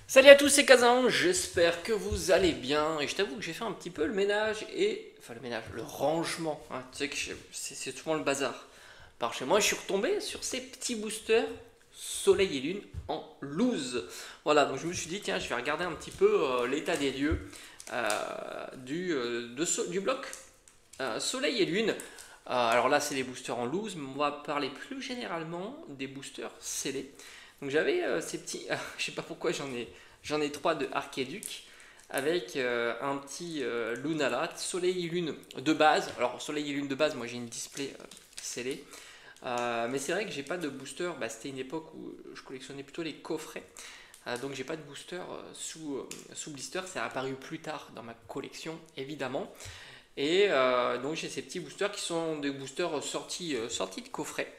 Salut à tous, c'est Kazan, j'espère que vous allez bien. Et je t'avoue que j'ai fait un petit peu le ménage Enfin, le ménage, le rangement. Hein. Tu sais que c'est souvent le bazar. Par chez moi, je suis retombé sur ces petits boosters Soleil et Lune en loose. Voilà, donc je me suis dit, tiens, je vais regarder un petit peu l'état des lieux du bloc Soleil et Lune. Alors là, c'est des boosters en loose, mais on va parler plus généralement des boosters scellés. Donc j'avais ces petits, je sais pas pourquoi j'en ai trois de Archaiduc avec un petit Lunala, Soleil et Lune de base. Alors Soleil et Lune de base, moi j'ai une display scellée. Mais c'est vrai que j'ai pas de booster. C'était une époque où je collectionnais plutôt les coffrets. Donc j'ai pas de booster sous blister. C'est apparu plus tard dans ma collection, évidemment. Et donc j'ai ces petits boosters qui sont des boosters sortis de coffret.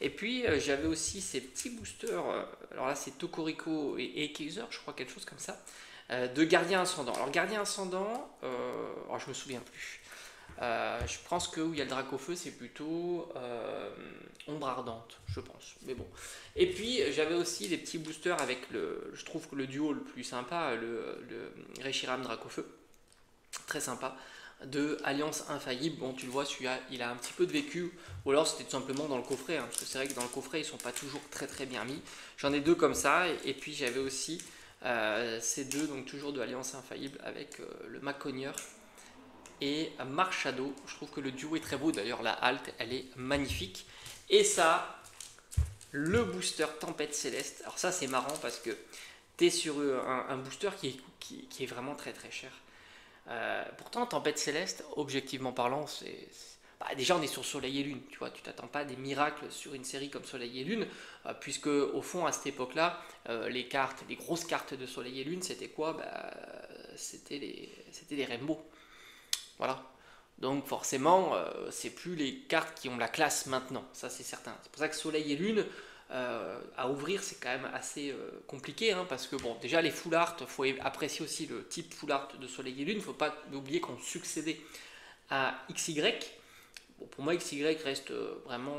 Et puis j'avais aussi ces petits boosters, alors là c'est Tokoriko et Kaiser, je crois, quelque chose comme ça, de Gardien Ascendant. Alors Gardien Ascendant, alors je me souviens plus. Je pense que où il y a le Dracofeu, c'est plutôt Ombre Ardente, je pense. Mais bon. Et puis j'avais aussi des petits boosters avec je trouve que le duo le plus sympa, le Reshiram Dracofeu, très sympa, de Alliance Infaillible. Bon, tu le vois, celui-là, il a un petit peu de vécu, ou alors c'était tout simplement dans le coffret, hein, parce que c'est vrai que dans le coffret, ils sont pas toujours très très bien mis. J'en ai deux comme ça, et puis j'avais aussi ces deux, donc toujours de Alliance Infaillible, avec le Maconier et Marshado. Je trouve que le duo est très beau, d'ailleurs la halte, elle est magnifique. Et ça, le booster Tempête Céleste. Alors ça, c'est marrant parce que tu es sur un booster qui est vraiment très très cher. Pourtant, Tempête Céleste, objectivement parlant, déjà on est sur Soleil et Lune, tu vois, tu t'attends pas à des miracles sur une série comme Soleil et Lune, puisque au fond à cette époque-là, les grosses cartes de Soleil et Lune, c'était quoi? C'était les Rainbow, voilà. Donc forcément, c'est plus les cartes qui ont la classe maintenant, ça c'est certain. C'est pour ça que Soleil et Lune, à ouvrir, c'est quand même assez compliqué, hein, parce que bon, déjà les full art, il faut apprécier aussi le type full art de Soleil et Lune. Il ne faut pas oublier qu'on succédait à XY. Bon, pour moi, XY reste vraiment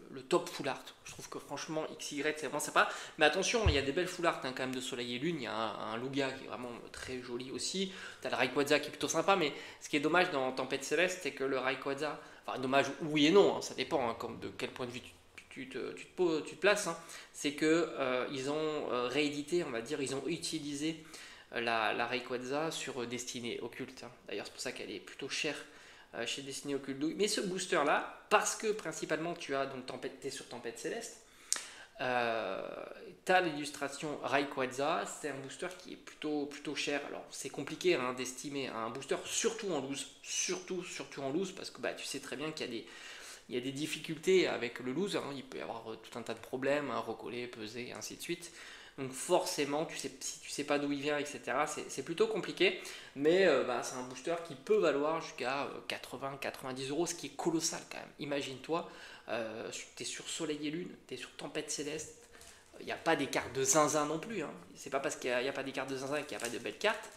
le top full art. Je trouve que franchement, XY c'est vraiment sympa. Mais attention, il y a des belles full art, hein, quand même, de Soleil et Lune. Il y a un Lugia qui est vraiment très joli aussi. Tu as le Rayquaza qui est plutôt sympa. Mais ce qui est dommage dans Tempête Céleste, c'est que le Rayquaza, enfin dommage oui et non, hein, ça dépend, hein, comme de quel point de vue tu te places, hein, c'est que ils ont réédité, on va dire, ils ont utilisé la Rayquaza sur Destinée Occulte, hein. D'ailleurs, c'est pour ça qu'elle est plutôt chère chez Destinée Occulte. Mais ce booster là, parce que principalement tu as donc t'es sur Tempête Céleste, tu as l'illustration Rayquaza, c'est un booster qui est plutôt cher. Alors c'est compliqué, hein, d'estimer un booster, surtout en loose, surtout en loose, parce que tu sais très bien qu'il y a des difficultés avec le loose, hein. Il peut y avoir tout un tas de problèmes, hein, recoller, peser, et ainsi de suite. Donc forcément, si tu sais pas d'où il vient, etc., c'est plutôt compliqué. Mais c'est un booster qui peut valoir jusqu'à 80-90 euros, ce qui est colossal quand même. Imagine-toi, tu es sur Soleil et Lune, tu es sur Tempête Céleste. Il n'y a pas des cartes de zinzin non plus, hein. C'est pas parce qu'il n'y a pas des cartes de zinzin qu'il n'y a pas de belles cartes.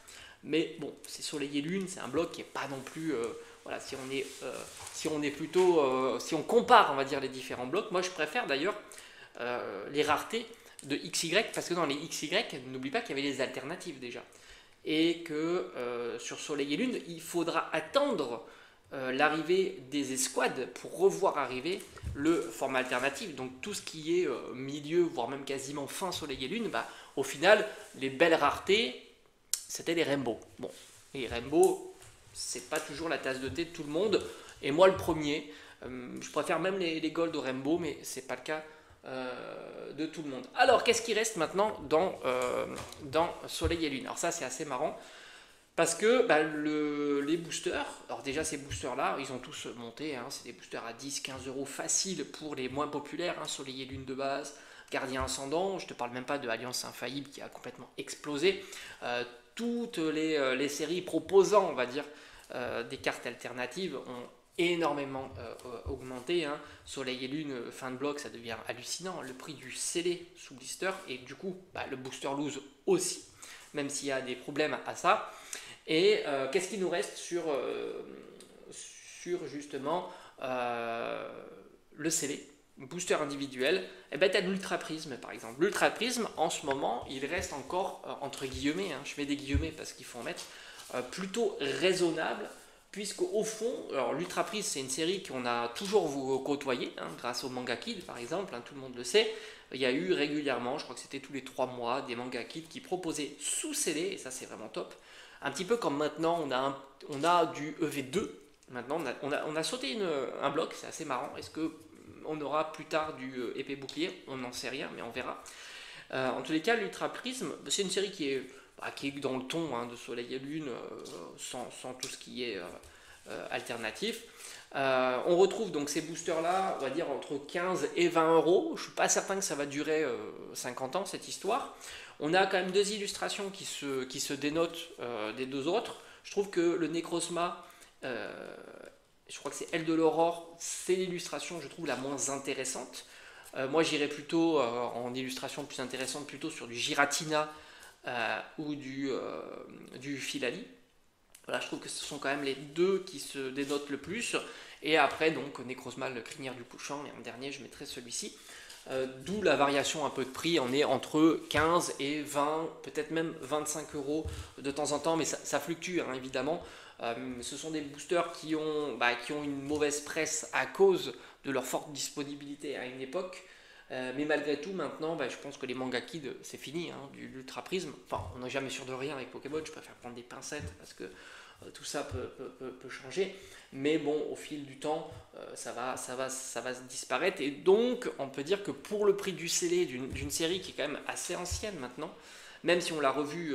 Mais bon, c'est Soleil et Lune, c'est un bloc qui est pas non plus. Voilà, si on est plutôt. Si on compare, on va dire, les différents blocs, moi je préfère d'ailleurs les raretés de XY, parce que dans les XY, n'oublie pas qu'il y avait les alternatives déjà. Et que sur Soleil et Lune, il faudra attendre l'arrivée des escouades pour revoir arriver le format alternatif. Donc tout ce qui est milieu, voire même quasiment fin Soleil et Lune, au final, les belles raretés, c'était les Rainbow. Bon, les Rainbow, c'est pas toujours la tasse de thé de tout le monde. Et moi, le premier, je préfère même les Gold au Rainbow, mais c'est pas le cas de tout le monde. Alors, qu'est-ce qui reste maintenant dans Soleil et Lune? Alors ça, c'est assez marrant. Parce que les boosters, alors déjà ces boosters-là, ils ont tous monté, hein, c'est des boosters à 10-15 euros facile pour les moins populaires, hein, Soleil et Lune de base, Gardien Ascendant, je te parle même pas de Alliance Infaillible qui a complètement explosé. Toutes les séries proposant, on va dire, des cartes alternatives ont énormément augmenté, hein. Soleil et Lune, fin de bloc, ça devient hallucinant. Le prix du scellé sous blister et du coup le booster loose aussi, même s'il y a des problèmes à ça. Et qu'est-ce qui nous reste sur justement le scellé? booster individuel, et ben tu as l'Ultra Prism par exemple. L'Ultra Prism en ce moment il reste encore entre guillemets, hein, je mets des guillemets parce qu'il faut en mettre, plutôt raisonnable, puisqu'au fond, alors l'Ultra Prism c'est une série qu'on a toujours côtoyée, hein, grâce au Manga Kid par exemple, hein, tout le monde le sait. Il y a eu régulièrement, je crois que c'était tous les 3 mois, des Manga Kid qui proposaient sous CD, et ça c'est vraiment top. Un petit peu comme maintenant on a du EV2. Maintenant on a sauté un bloc, c'est assez marrant. Est-ce que on aura plus tard du épée bouclier? On n'en sait rien, mais on verra. En tous les cas, l'Ultra Prism, c'est une série qui est dans le ton, hein, de Soleil et Lune, sans tout ce qui est alternatif. On retrouve donc ces boosters là, on va dire entre 15 et 20 euros. Je suis pas certain que ça va durer 50 ans cette histoire. On a quand même 2 illustrations qui se dénotent des 2 autres. Je trouve que le Necrozma, je crois que c'est Elle de l'Aurore, c'est l'illustration, je trouve, la moins intéressante. Moi j'irais plutôt en illustration plus intéressante, plutôt sur du Giratina ou du Filali. Voilà, je trouve que ce sont quand même les 2 qui se dénotent le plus. Et après, donc, Necrozma, le crinière du couchant, et en dernier, je mettrai celui-ci. D'où la variation un peu de prix, on est entre 15 et 20, peut-être même 25 euros de temps en temps, mais ça fluctue, hein, évidemment. Ce sont des boosters qui ont une mauvaise presse à cause de leur forte disponibilité à une époque. Mais malgré tout, maintenant, je pense que les Manga Kid, c'est fini, hein, du l'Ultra Prism. Enfin, on n'est jamais sûr de rien avec Pokémon, je préfère prendre des pincettes parce que tout ça peut changer. Mais bon, au fil du temps, ça va se disparaître. Et donc, on peut dire que pour le prix du scellé d'une série qui est quand même assez ancienne maintenant, même si on l'a revue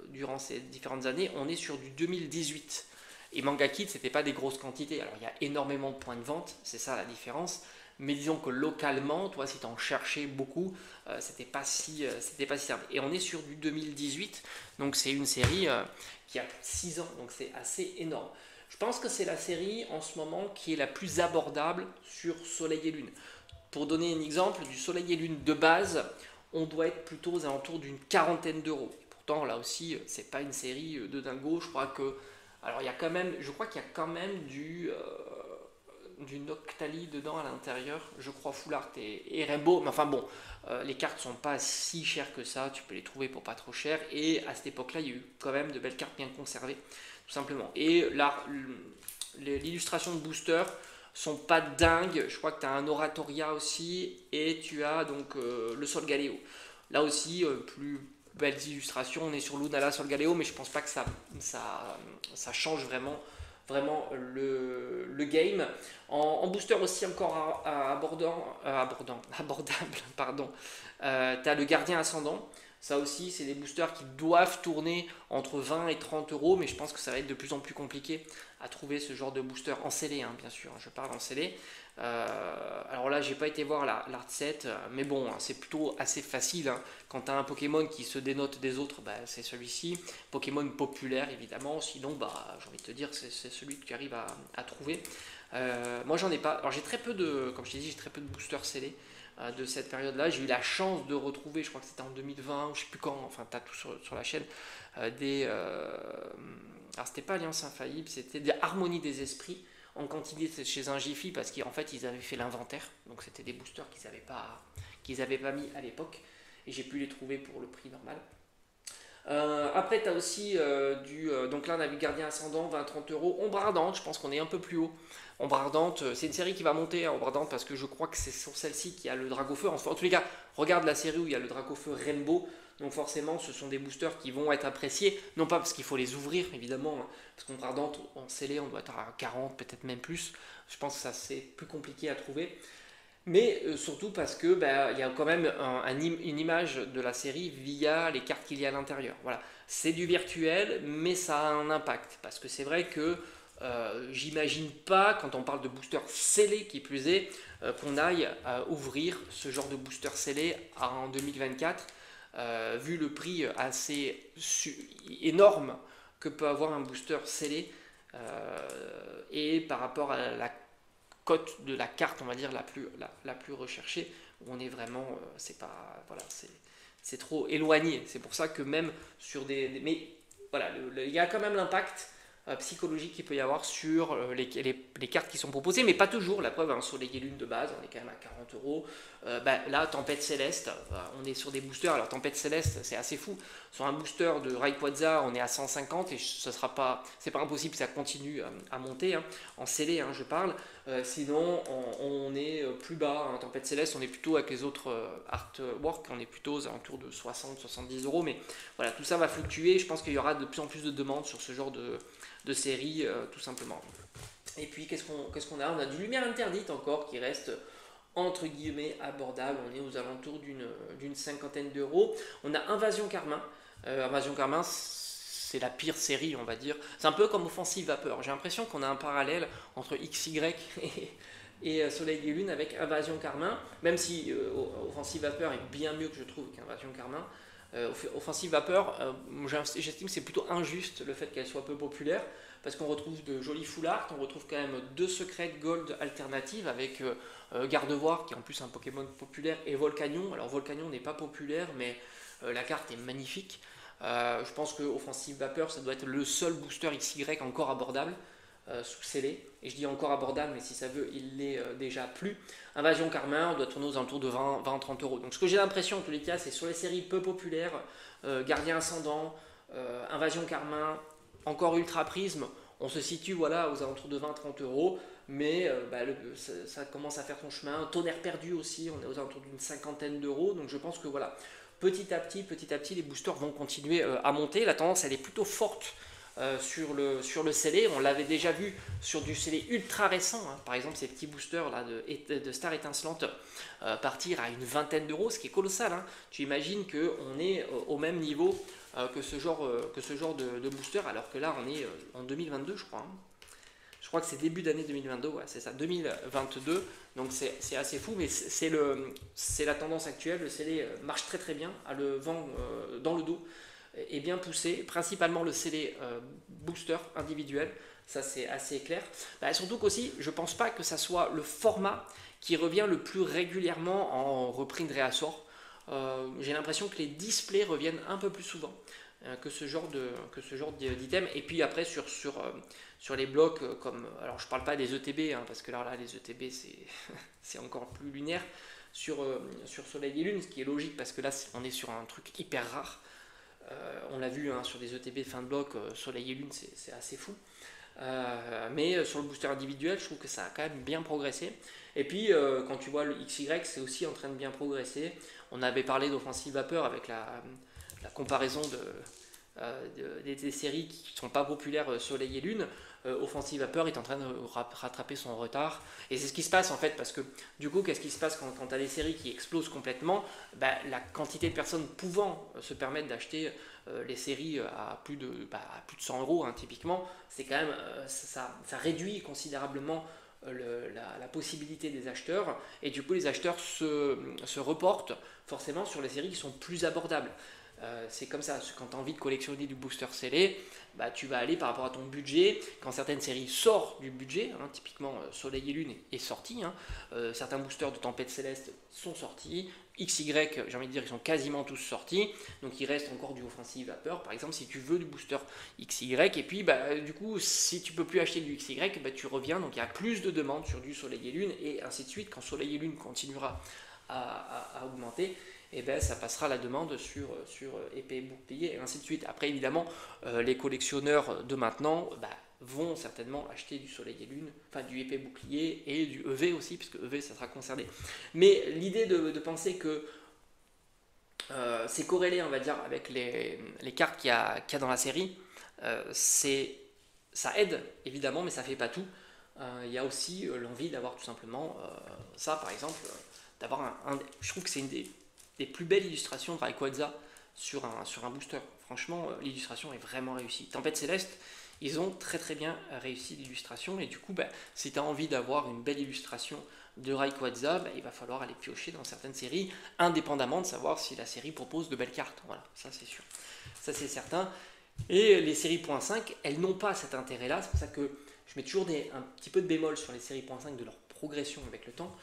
durant ces différentes années, on est sur du 2018. Et Manga Kid, c'était pas des grosses quantités. Alors, il y a énormément de points de vente, c'est ça la différence. Mais disons que localement, toi, si tu en cherchais beaucoup, c'était pas si simple. Et on est sur du 2018, donc c'est une série qui a plus de 6 ans, donc c'est assez énorme. Je pense que c'est la série en ce moment qui est la plus abordable sur Soleil et Lune. Pour donner un exemple, du Soleil et Lune de base, on doit être plutôt aux alentours d'une quarantaine d'euros. Pourtant, là aussi, c'est pas une série de dingo. Je crois que, alors il y a quand même, je crois qu'il y a quand même du Noctali dedans à l'intérieur, je crois Full Art et Rainbow, mais enfin bon, les cartes sont pas si chères que ça, tu peux les trouver pour pas trop cher, et à cette époque-là, il y a eu quand même de belles cartes bien conservées, tout simplement. Et là, l'illustration de booster sont pas dingues, je crois que tu as un Oratoria aussi, et tu as donc le Sol Galéo. Là aussi, plus belles illustrations, on est sur Lunala Sol Galéo, mais je pense pas que ça change vraiment le game. En booster aussi encore abordable, pardon. Tu as le Gardien Ascendant. Ça aussi, c'est des boosters qui doivent tourner entre 20 et 30 euros, mais je pense que ça va être de plus en plus compliqué à trouver ce genre de booster en scellé, hein, bien sûr. Je parle en scellé. Alors là, j'ai pas été voir l'art set, mais bon, c'est plutôt assez facile, hein. Quand tu as un Pokémon qui se dénote des autres, c'est celui-ci. Pokémon populaire, évidemment. Sinon, j'ai envie de te dire, c'est celui que tu arrives à trouver. Moi, j'en ai pas. Alors, j'ai très peu comme je t'ai dit, j'ai très peu de boosters scellés de cette période-là. J'ai eu la chance de retrouver, je crois que c'était en 2020, ou je sais plus quand, enfin, tu as tout sur la chaîne, alors, c'était pas Alliance Infaillible, c'était des Harmonies des Esprits en quantité chez un Jiffy parce qu'en fait ils avaient fait l'inventaire, donc c'était des boosters qu'ils avaient pas mis à l'époque et j'ai pu les trouver pour le prix normal. Après tu as aussi donc là on a vu Gardien Ascendant 20-30 euros. Ombre Ardente, je pense qu'on est un peu plus haut. Ombre Ardente, c'est une série qui va monter, hein, Ombre Ardente, parce que je crois que c'est sur celle-ci qu'il y a le Dragofeu. En tous les cas, regarde la série où il y a le Dragofeu Rainbow. Donc forcément, ce sont des boosters qui vont être appréciés, non pas parce qu'il faut les ouvrir, évidemment, hein, parce qu'Ombre Ardente, en scellé, on doit être à 40, peut-être même plus. Je pense que ça c'est plus compliqué à trouver. Mais surtout parce que il y a quand même une image de la série via les cartes qu'il y a à l'intérieur. Voilà. C'est du virtuel, mais ça a un impact. Parce que c'est vrai que j'imagine pas, quand on parle de booster scellé qui plus est, qu'on aille ouvrir ce genre de booster scellé en 2024, vu le prix assez énorme que peut avoir un booster scellé, et par rapport à la cote de la carte, on va dire, la plus recherchée, où on est vraiment, c'est pas, voilà, c'est trop éloigné. C'est pour ça que même sur mais voilà, il y a quand même l'impact psychologique qu'il peut y avoir sur les cartes qui sont proposées, mais pas toujours. La preuve, Soleil et Lune de base, on est quand même à 40 €. Là, Tempête Céleste, on est sur des boosters. Alors, Tempête Céleste, c'est assez fou. Sur un booster de Rayquaza, on est à 150 et c'est pas impossible que ça continue à monter, hein, en scellé, hein, je parle. Sinon, on est plus bas. Hein. Tempête Céleste, on est plutôt avec les autres artworks, on est plutôt aux alentours de 60-70 €. Mais voilà, tout ça va fluctuer. Je pense qu'il y aura de plus en plus de demandes sur ce genre de série, tout simplement. Et puis qu'est-ce qu'on a? On a du Lumière Interdite encore qui reste entre guillemets abordable. On est aux alentours d'une cinquantaine d'euros. On a Invasion Carmin. Invasion Carmin, c'est la pire série, on va dire. C'est un peu comme Offensive Vapeur. J'ai l'impression qu'on a un parallèle entre XY et Soleil et Lune avec Invasion Carmin, même si Offensive Vapeur est bien mieux que je trouve qu'Invasion Carmin. Offensive Vapeur, j'estime que c'est plutôt injuste le fait qu'elle soit peu populaire, parce qu'on retrouve de jolis foulards, on retrouve quand même 2 secrets gold alternatives avec Gardevoir qui est en plus un Pokémon populaire, et Volcanion. Alors Volcanion n'est pas populaire, mais la carte est magnifique. Je pense que Offensive Vapeur, ça doit être le seul booster XY encore abordable, sous scellé. Et je dis encore abordable, mais si ça veut, il l'est déjà plus. Invasion Carmin, on doit tourner aux alentours de 20-30 €. Donc ce que j'ai l'impression en tous les cas, c'est sur les séries peu populaires, Gardien Ascendant, Invasion Carmin, encore Ultra Prisme, on se situe voilà, aux alentours de 20-30 €. Mais ça commence à faire son chemin. Tonnerre Perdu aussi, on est aux alentours d'une cinquantaine d'euros. Donc je pense que voilà, petit à petit, les boosters vont continuer à monter. La tendance, elle est plutôt forte sur le scellé. On l'avait déjà vu sur du scellé ultra récent, hein. Par exemple ces petits boosters là de Star Étincelante partir à une vingtaine d'euros, ce qui est colossal, hein. Tu imagines qu'on est au même niveau que ce genre de booster, alors que là on est en 2022 je crois, hein. Je crois que c'est début d'année 2022, ouais, c'est ça, 2022, donc c'est assez fou, mais c'est la tendance actuelle. Le scellé marche très très bien, a le vent dans le dos, est bien poussé, principalement le scellé booster individuel, ça c'est assez clair. Surtout qu'aussi, je pense pas que ça soit le format qui revient le plus régulièrement en reprint réassort. J'ai l'impression que les displays reviennent un peu plus souvent que ce genre d'item. Et puis après sur les blocs comme, alors je parle pas des ETB, hein, parce que là les ETB c'est encore plus lunaire sur Soleil et Lune, ce qui est logique parce que là on est sur un truc hyper rare. On l'a vu, hein, sur des ETB fin de bloc, Soleil et Lune, c'est assez fou. Mais sur le booster individuel, je trouve que ça a quand même bien progressé. Et puis, quand tu vois le XY, c'est aussi en train de bien progresser. On avait parlé d'Offensive Vapeur avec la comparaison des séries qui ne sont pas populaires, Soleil et Lune. Offensive Vapeur est en train de rattraper son retard. Et c'est ce qui se passe en fait, parce que du coup, qu'est-ce qui se passe quand tu as des séries qui explosent complètement? La quantité de personnes pouvant se permettre d'acheter les séries à plus de 100 €, hein, typiquement, c'est quand même, ça réduit considérablement la possibilité des acheteurs, et du coup les acheteurs se reportent forcément sur les séries qui sont plus abordables. C'est comme ça, quand tu as envie de collectionner du booster scellé, tu vas aller par rapport à ton budget. Quand certaines séries sortent du budget, hein, typiquement Soleil et Lune est sorti, hein, certains boosters de Tempête Céleste sont sortis, XY, j'ai envie de dire, ils sont quasiment tous sortis, donc il reste encore du Offensive Vapeur, par exemple, si tu veux du booster XY, et puis du coup, si tu peux plus acheter du XY, tu reviens, donc il y a plus de demandes sur du Soleil et Lune, et ainsi de suite. Quand Soleil et Lune continuera à augmenter, et ça passera la demande sur épée, bouclier, et ainsi de suite. Après, évidemment, les collectionneurs de maintenant vont certainement acheter du Soleil et Lune, enfin du épée, bouclier, et du EV aussi, puisque EV, ça sera concerné. Mais l'idée de penser que c'est corrélé, on va dire, avec les cartes qu'il y a dans la série, ça aide, évidemment, mais ça fait pas tout. Il y a aussi l'envie d'avoir tout simplement ça, par exemple, d'avoir je trouve que c'est une des plus belles illustrations de Rayquaza sur un booster. Franchement, l'illustration est vraiment réussie. Tempête Céleste, ils ont très très bien réussi l'illustration, et du coup, si tu as envie d'avoir une belle illustration de Rayquaza, il va falloir aller piocher dans certaines séries, indépendamment de savoir si la série propose de belles cartes. Voilà, ça c'est sûr. Ça c'est certain. Et les séries .5, elles n'ont pas cet intérêt-là. C'est pour ça que je mets toujours un petit peu de bémol sur les séries .5 de leur progression avec le temps.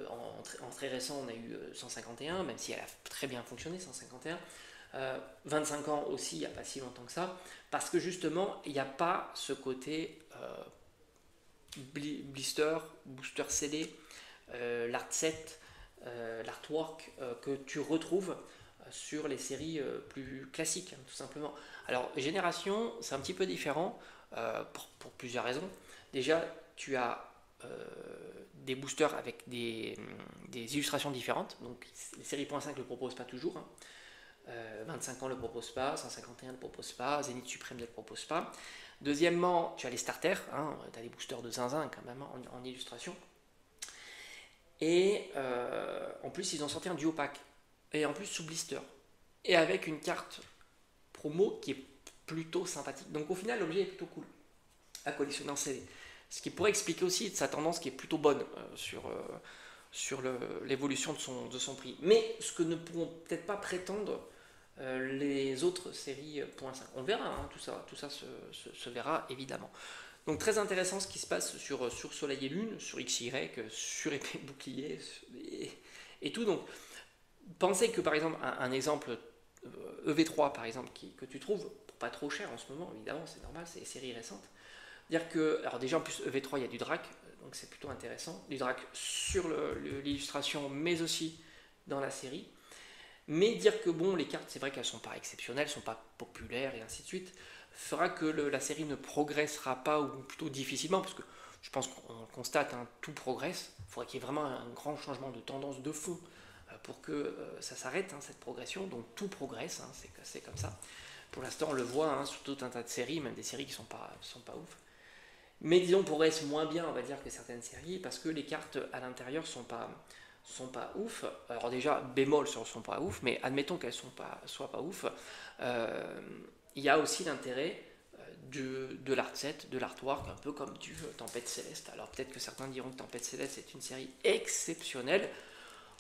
En très récent, on a eu 151, même si elle a très bien fonctionné, 151. 25 ans aussi, il n'y a pas si longtemps que ça, parce que justement, il n'y a pas ce côté blister, booster CD, l'art set, l'artwork que tu retrouves sur les séries plus classiques, hein, tout simplement. Alors, Génération, c'est un petit peu différent pour plusieurs raisons. Déjà, tu as des boosters avec des illustrations différentes. Donc, les séries .5 ne le proposent pas toujours. Hein. 25 ans ne le propose pas, 151 ne le propose pas, Zénith Suprême ne le propose pas. Deuxièmement, tu as les starters, hein, tu as des boosters de zinzin quand même en illustration. Et en plus, ils ont sorti un duo pack. Et en plus, sous blister. Et avec une carte promo qui est plutôt sympathique. Donc au final, l'objet est plutôt cool à collectionner en CD. Ce qui pourrait expliquer aussi sa tendance qui est plutôt bonne sur l'évolution de son prix. Mais ce que ne pourront peut-être pas prétendre les autres séries .5. On verra, hein, tout ça se verra évidemment. Donc très intéressant ce qui se passe sur Soleil et Lune, sur XY, sur Épée Bouclier et tout. Donc pensez que par exemple un exemple EV3 par exemple que tu trouves pour pas trop cher en ce moment, évidemment c'est normal, c'est des séries récentes. Dire que, alors déjà en plus EV3 il y a du drac, donc c'est plutôt intéressant, du drac sur l'illustration mais aussi dans la série. Mais dire que bon, les cartes, c'est vrai qu'elles sont pas exceptionnelles, sont pas populaires et ainsi de suite, fera que la série ne progressera pas, ou plutôt difficilement, parce que je pense qu'on constate, hein, tout progresse. Il faudrait qu'il y ait vraiment un grand changement de tendance de fond pour que ça s'arrête, hein, cette progression. Donc tout progresse, hein, c'est comme ça. Pour l'instant, on le voit, hein, sur tout un tas de séries, même des séries qui sont pas ouf. Mais disons, progresse moins bien, on va dire, que certaines séries, parce que les cartes à l'intérieur sont pas ouf. Alors déjà, bémol sur sont pas ouf, mais admettons qu'elles soient pas ouf. Il y a aussi l'intérêt de l'art set, de l'artwork, un peu comme du Tempête Céleste. Alors peut-être que certains diront que Tempête Céleste est une série exceptionnelle.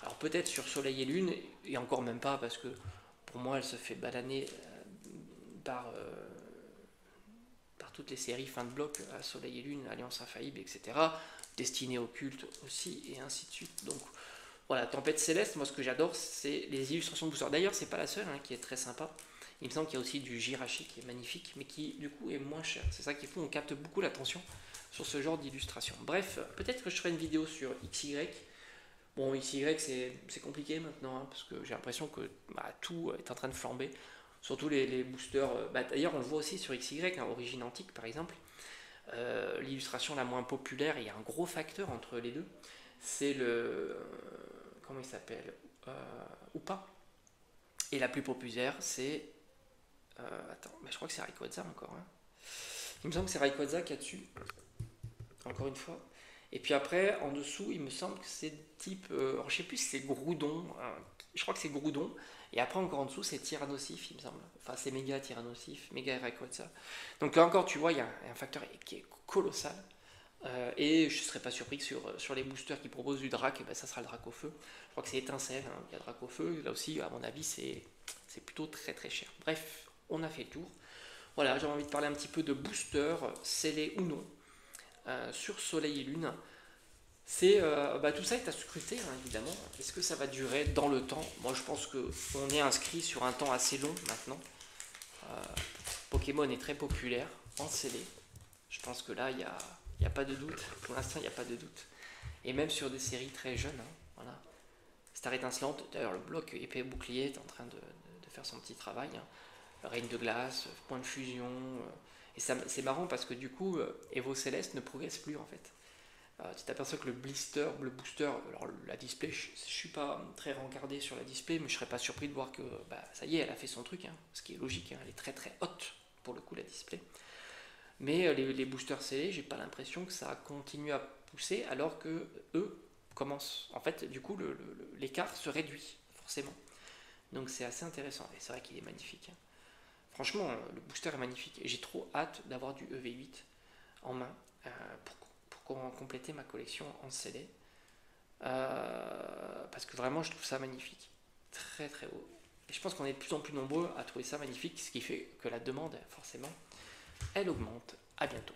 Alors peut-être sur Soleil et Lune, et encore même pas, parce que pour moi elle se fait bananer par toutes les séries fin de bloc, à Soleil et Lune, Alliance Infaillible, etc. Destinée occulte aussi, et ainsi de suite. Donc voilà, Tempête Céleste, moi ce que j'adore, c'est les illustrations de booster. D'ailleurs, c'est pas la seule, hein, qui est très sympa. Il me semble qu'il y a aussi du Jirachi qui est magnifique, mais qui du coup est moins cher. C'est ça qui fait, on capte beaucoup l'attention sur ce genre d'illustration. Bref, peut-être que je ferai une vidéo sur XY. Bon, XY c'est compliqué maintenant, hein, parce que j'ai l'impression que tout est en train de flamber. Surtout les boosters. D'ailleurs, on le voit aussi sur XY, hein, Origine Antique par exemple. L'illustration la moins populaire, il y a un gros facteur entre les deux. C'est le. Comment il s'appelle Oupa. Et la plus populaire, c'est. Attends, mais je crois que c'est Rayquaza encore. Hein. Il me semble que c'est Rayquaza qui a dessus. Encore une fois. Et puis après, en dessous, il me semble que c'est type. Alors, je sais plus si c'est Groudon. Je crois que c'est Groudon. Et après, encore en dessous, c'est Tyrannosif, il me semble. Enfin, c'est méga Tyrannosif, méga Rayquaza. Donc là encore, tu vois, il y a un facteur qui est colossal. Et je ne serais pas surpris que sur les boosters qui proposent du drac, ça sera le drac au feu. Je crois que c'est étincelle, hein, il y a drac au feu. Là aussi, à mon avis, c'est plutôt très très cher. Bref, on a fait le tour. Voilà, j'avais envie de parler un petit peu de boosters, scellés ou non, sur Soleil et Lune. Tout ça est à scruter, hein, évidemment. Est-ce que ça va durer dans le temps? Moi, je pense qu'on est inscrit sur un temps assez long maintenant. Pokémon est très populaire en scellé. Je pense que là, il n'y a pas de doute. Pour l'instant, il n'y a pas de doute. Et même sur des séries très jeunes, hein, voilà. Star étincelante, d'ailleurs, le bloc épée bouclier est en train de faire son petit travail. Hein. Reine de glace, point de fusion. Et c'est marrant parce que du coup, Evo Céleste ne progresse plus en fait. Tu t'aperçois que le booster, alors la display, je suis pas très rencardé sur la display, mais je serais pas surpris de voir que ça y est, elle a fait son truc, hein, ce qui est logique, hein, elle est très très haute pour le coup la display. Mais les boosters scellés, j'ai pas l'impression que ça continue à pousser alors que eux commencent. En fait, du coup, l'écart se réduit forcément. Donc c'est assez intéressant. Et c'est vrai qu'il est magnifique. Hein. Franchement, le booster est magnifique. Et j'ai trop hâte d'avoir du EV8 en main pour compléter ma collection en scellé. Parce que vraiment, je trouve ça magnifique. Très très beau. Et je pense qu'on est de plus en plus nombreux à trouver ça magnifique, ce qui fait que la demande, forcément, elle augmente. À bientôt.